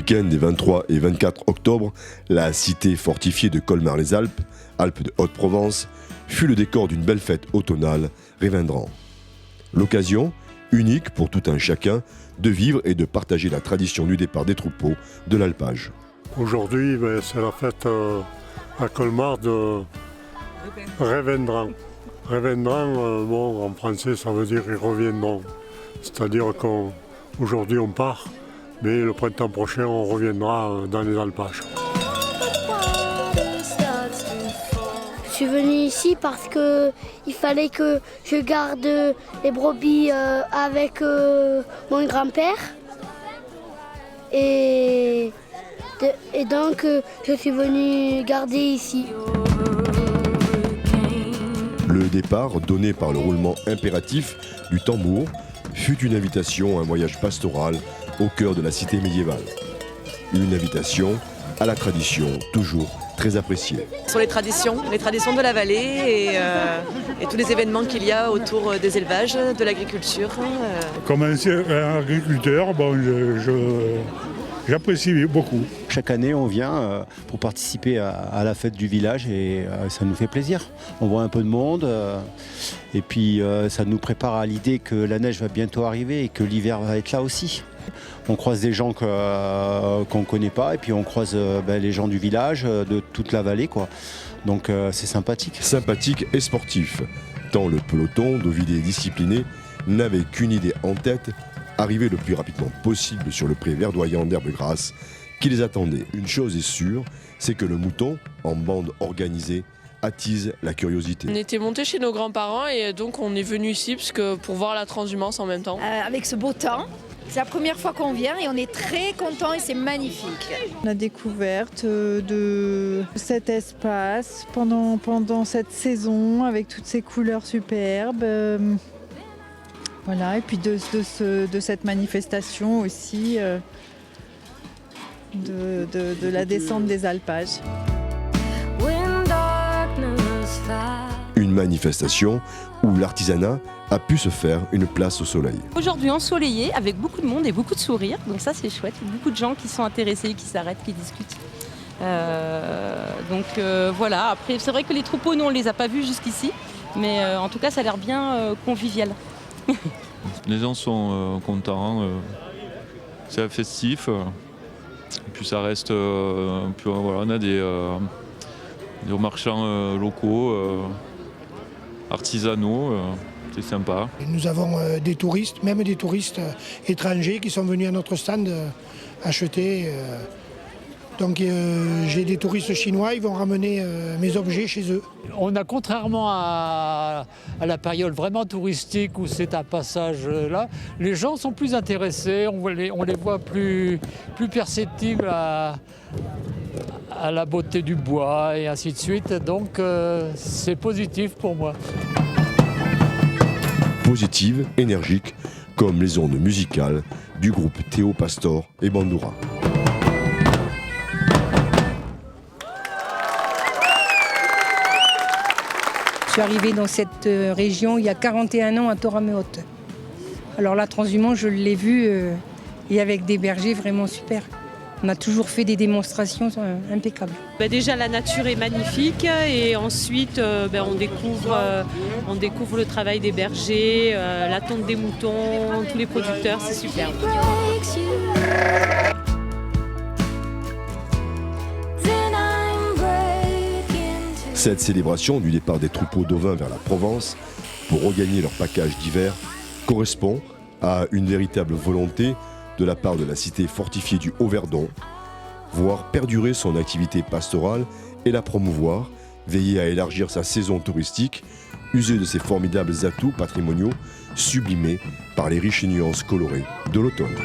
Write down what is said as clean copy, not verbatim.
week-end des 23 et 24 octobre, la cité fortifiée de Colmar-les-Alpes, Alpes de Haute-Provence, fut le décor d'une belle fête automnale Révendran. L'occasion, unique pour tout un chacun, de vivre et de partager la tradition du départ des troupeaux de l'alpage. Aujourd'hui, c'est la fête à Colmar de Révendran. Révendran, bon, en français, ça veut dire ils reviendront. C'est-à-dire qu'aujourd'hui on part, mais le printemps prochain on reviendra dans les alpages. Je suis venue ici parce qu'il fallait que je garde les brebis avec mon grand-père. Et donc je suis venue garder ici. Le départ, donné par le roulement impératif du tambour, fut une invitation à un voyage pastoral au cœur de la cité médiévale. Une invitation à la tradition, toujours très appréciée. Sur les traditions de la vallée et tous les événements qu'il y a autour des élevages, de l'agriculture. Comme un agriculteur, bon, j'apprécie beaucoup. Chaque année, on vient pour participer à la fête du village et ça nous fait plaisir. On voit un peu de monde et puis ça nous prépare à l'idée que la neige va bientôt arriver et que l'hiver va être là aussi. On croise des gens qu'on ne connaît pas et puis on croise les gens du village, de toute la vallée, quoi. Donc c'est sympathique. Sympathique et sportif, tant le peloton, d'ovidés disciplinés, n'avait qu'une idée en tête: arriver le plus rapidement possible sur le pré verdoyant d'herbes grasses qui les attendait. Une chose est sûre, c'est que le mouton, en bande organisée, attise la curiosité. On était montés chez nos grands-parents et donc on est venu ici pour voir la transhumance en même temps. Avec ce beau temps, c'est la première fois qu'on vient et on est très contents et c'est magnifique. La découverte de cet espace pendant cette saison avec toutes ces couleurs superbes. Voilà, et puis de cette manifestation aussi, de la descente des alpages. Une manifestation où l'artisanat a pu se faire une place au soleil. Aujourd'hui ensoleillé, avec beaucoup de monde et beaucoup de sourires, donc ça c'est chouette, beaucoup de gens qui sont intéressés, qui s'arrêtent, qui discutent. Voilà, après c'est vrai que les troupeaux, nous on ne les a pas vus jusqu'ici, mais en tout cas ça a l'air bien convivial. Les gens sont contents, c'est festif, et puis ça reste, on a des marchands locaux, artisanaux, c'est sympa. Nous avons des touristes, même des touristes étrangers qui sont venus à notre stand acheter. Donc j'ai des touristes chinois, ils vont ramener mes objets chez eux. On a, contrairement à la période vraiment touristique où c'est un passage là, les gens sont plus intéressés, on les voit plus perceptibles à la beauté du bois et ainsi de suite. Donc c'est positif pour moi. Positive, énergique, comme les ondes musicales du groupe Théo Pastor et Bandoura. Je suis arrivée dans cette région il y a 41 ans à Torameote. Alors la transhumance, je l'ai vue et avec des bergers vraiment super. On a toujours fait des démonstrations impeccables. Déjà la nature est magnifique et ensuite on découvre le travail des bergers, la tonte des moutons, tous les producteurs, c'est super. Cette célébration du départ des troupeaux d'ovins vers la Provence pour regagner leur package d'hiver correspond à une véritable volonté de la part de la cité fortifiée du Haut-Verdon, voir perdurer son activité pastorale et la promouvoir, veiller à élargir sa saison touristique, user de ses formidables atouts patrimoniaux sublimés par les riches nuances colorées de l'automne.